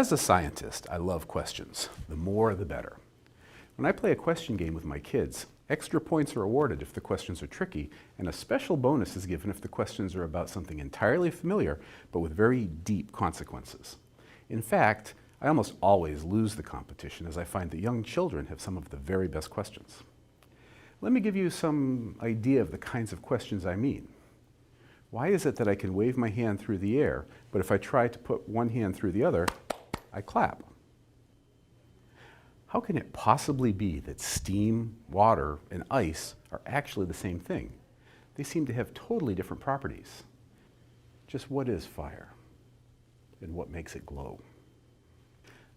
As a scientist, I love questions. The more, the better. When I play a question game with my kids, extra points are awarded if the questions are tricky, and a special bonus is given if the questions are about something entirely familiar, but with very deep consequences. In fact, I almost always lose the competition, as I find that young children have some of the very best questions. Let me give you some idea of the kinds of questions I mean. Why is it that I can wave my hand through the air, but if I try to put one hand through the other, I clap? How can it possibly be that steam, water, and ice are actually the same thing? They seem to have totally different properties. Just what is fire? And what makes it glow?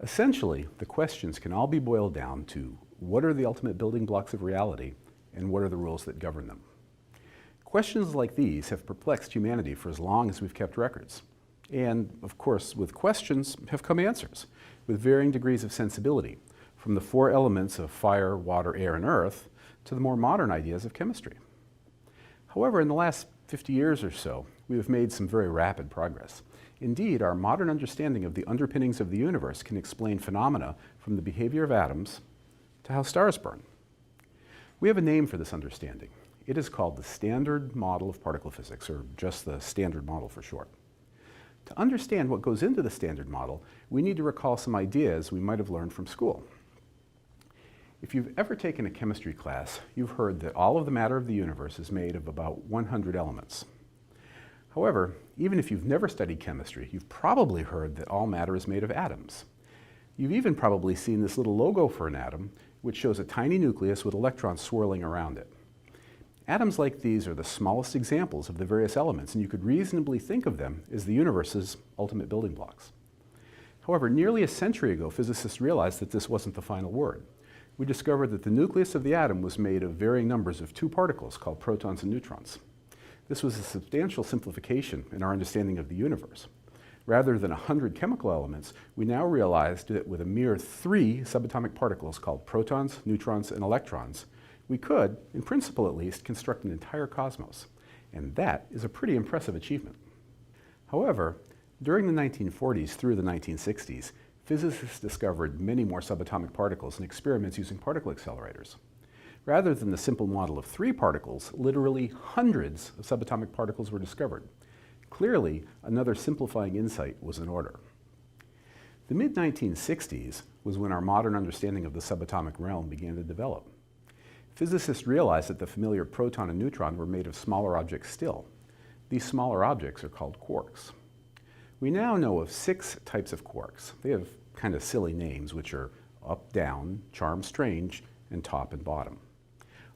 Essentially, the questions can all be boiled down to what are the ultimate building blocks of reality and what are the rules that govern them? Questions like these have perplexed humanity for as long as we've kept records. And, of course, with questions have come answers, with varying degrees of sensibility, from the four elements of fire, water, air, and earth, to the more modern ideas of chemistry. However, in the last 50 years or so, we have made some very rapid progress. Indeed, our modern understanding of the underpinnings of the universe can explain phenomena from the behavior of atoms to how stars burn. We have a name for this understanding. It is called the Standard Model of Particle Physics, or just the Standard Model for short. To understand what goes into the Standard Model, we need to recall some ideas we might have learned from school. If you've ever taken a chemistry class, you've heard that all of the matter of the universe is made of about 100 elements. However, even if you've never studied chemistry, you've probably heard that all matter is made of atoms. You've even probably seen this little logo for an atom, which shows a tiny nucleus with electrons swirling around it. Atoms like these are the smallest examples of the various elements, and you could reasonably think of them as the universe's ultimate building blocks. However, nearly a century ago, physicists realized that this wasn't the final word. We discovered that the nucleus of the atom was made of varying numbers of two particles called protons and neutrons. This was a substantial simplification in our understanding of the universe. Rather than 100 chemical elements, we now realized that with a mere 3 subatomic particles called protons, neutrons, and electrons, we could, in principle at least, construct an entire cosmos. And that is a pretty impressive achievement. However, during the 1940s through the 1960s, physicists discovered many more subatomic particles in experiments using particle accelerators. Rather than the simple model of 3 particles, literally hundreds of subatomic particles were discovered. Clearly, another simplifying insight was in order. The mid-1960s was when our modern understanding of the subatomic realm began to develop. Physicists realized that the familiar proton and neutron were made of smaller objects still. These smaller objects are called quarks. We now know of 6 types of quarks. They have kind of silly names, which are up, down, charm, strange, and top and bottom.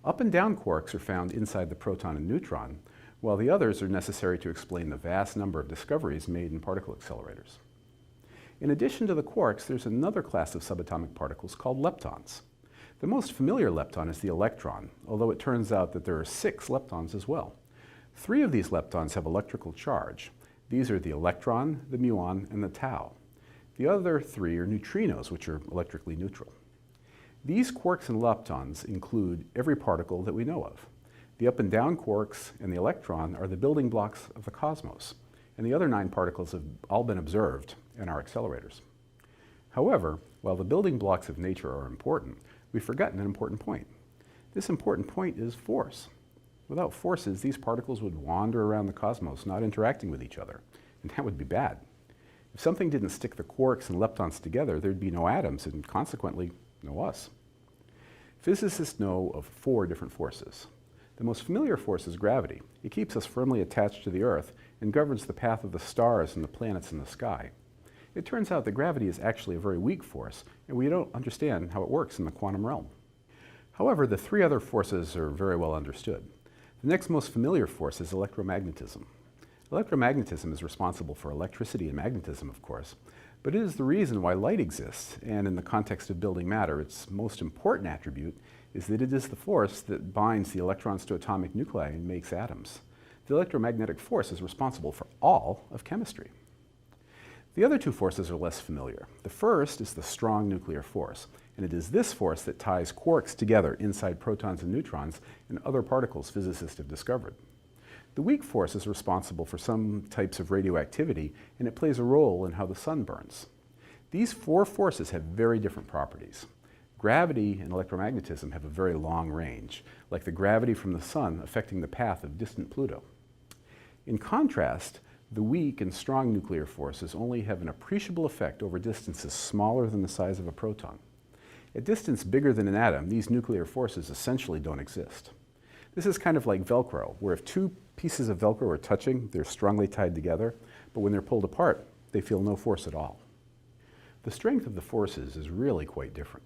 Up and down quarks are found inside the proton and neutron, while the others are necessary to explain the vast number of discoveries made in particle accelerators. In addition to the quarks, there's another class of subatomic particles called leptons. The most familiar lepton is the electron, although it turns out that there are 6 leptons as well. 3 of these leptons have electrical charge. These are the electron, the muon, and the tau. The other 3 are neutrinos, which are electrically neutral. These quarks and leptons include every particle that we know of. The up and down quarks and the electron are the building blocks of the cosmos, and the other 9 particles have all been observed in our accelerators. However, while the building blocks of nature are important, we've forgotten an important point. This important point is force. Without forces, these particles would wander around the cosmos, not interacting with each other, and that would be bad. If something didn't stick the quarks and leptons together, there'd be no atoms, and consequently, no us. Physicists know of 4 different forces. The most familiar force is gravity. It keeps us firmly attached to the Earth and governs the path of the stars and the planets in the sky. It turns out that gravity is actually a very weak force, and we don't understand how it works in the quantum realm. However, the 3 other forces are very well understood. The next most familiar force is electromagnetism. Electromagnetism is responsible for electricity and magnetism, of course, but it is the reason why light exists, and in the context of building matter, its most important attribute is that it is the force that binds the electrons to atomic nuclei and makes atoms. The electromagnetic force is responsible for all of chemistry. The other 2 forces are less familiar. The first is the strong nuclear force, and it is this force that ties quarks together inside protons and neutrons and other particles physicists have discovered. The weak force is responsible for some types of radioactivity, and it plays a role in how the sun burns. These four forces have very different properties. Gravity and electromagnetism have a very long range, like the gravity from the sun affecting the path of distant Pluto. In contrast, the weak and strong nuclear forces only have an appreciable effect over distances smaller than the size of a proton. At distance bigger than an atom, these nuclear forces essentially don't exist. This is kind of like Velcro, where if two pieces of Velcro are touching, they're strongly tied together, but when they're pulled apart, they feel no force at all. The strength of the forces is really quite different.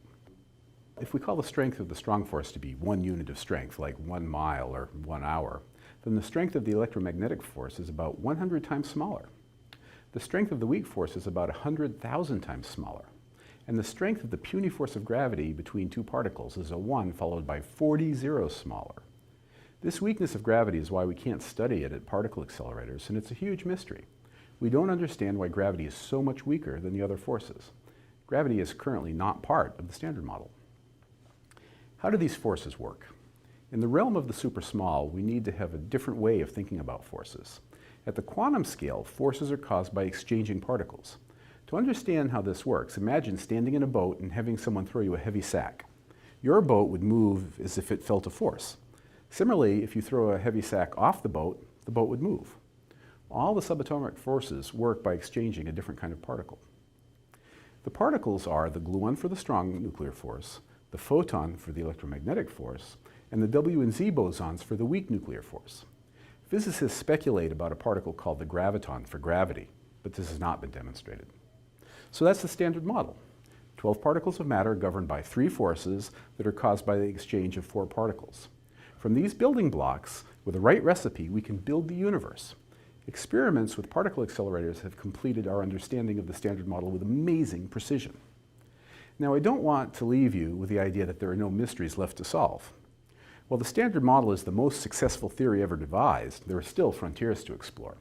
If we call the strength of the strong force to be 1 unit of strength, like 1 mile or 1 hour, then the strength of the electromagnetic force is about 100 times smaller. The strength of the weak force is about 100,000 times smaller. And the strength of the puny force of gravity between two particles is a 1 followed by 40 zeros smaller. This weakness of gravity is why we can't study it at particle accelerators, and it's a huge mystery. We don't understand why gravity is so much weaker than the other forces. Gravity is currently not part of the Standard Model. How do these forces work? In the realm of the super-small, we need to have a different way of thinking about forces. At the quantum scale, forces are caused by exchanging particles. To understand how this works, imagine standing in a boat and having someone throw you a heavy sack. Your boat would move as if it felt a force. Similarly, if you throw a heavy sack off the boat would move. All the subatomic forces work by exchanging a different kind of particle. The particles are the gluon for the strong nuclear force, the photon for the electromagnetic force, and the W and Z bosons for the weak nuclear force. Physicists speculate about a particle called the graviton for gravity, but this has not been demonstrated. So that's the Standard Model. 12 particles of matter governed by 3 forces that are caused by the exchange of 4 particles. From these building blocks, with the right recipe, we can build the universe. Experiments with particle accelerators have completed our understanding of the Standard Model with amazing precision. Now, I don't want to leave you with the idea that there are no mysteries left to solve. While the Standard Model is the most successful theory ever devised, there are still frontiers to explore.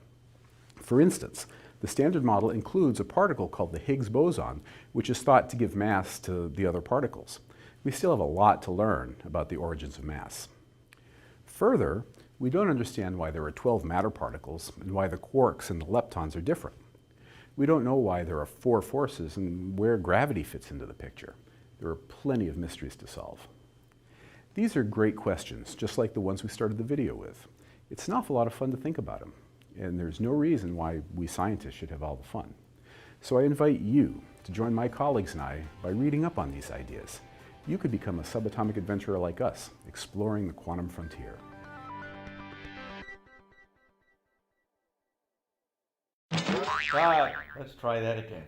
For instance, the Standard Model includes a particle called the Higgs boson, which is thought to give mass to the other particles. We still have a lot to learn about the origins of mass. Further, we don't understand why there are 12 matter particles and why the quarks and the leptons are different. We don't know why there are 4 forces and where gravity fits into the picture. There are plenty of mysteries to solve. These are great questions, just like the ones we started the video with. It's an awful lot of fun to think about them, and there's no reason why we scientists should have all the fun. So I invite you to join my colleagues and I by reading up on these ideas. You could become a subatomic adventurer like us, exploring the quantum frontier. God, let's try that again.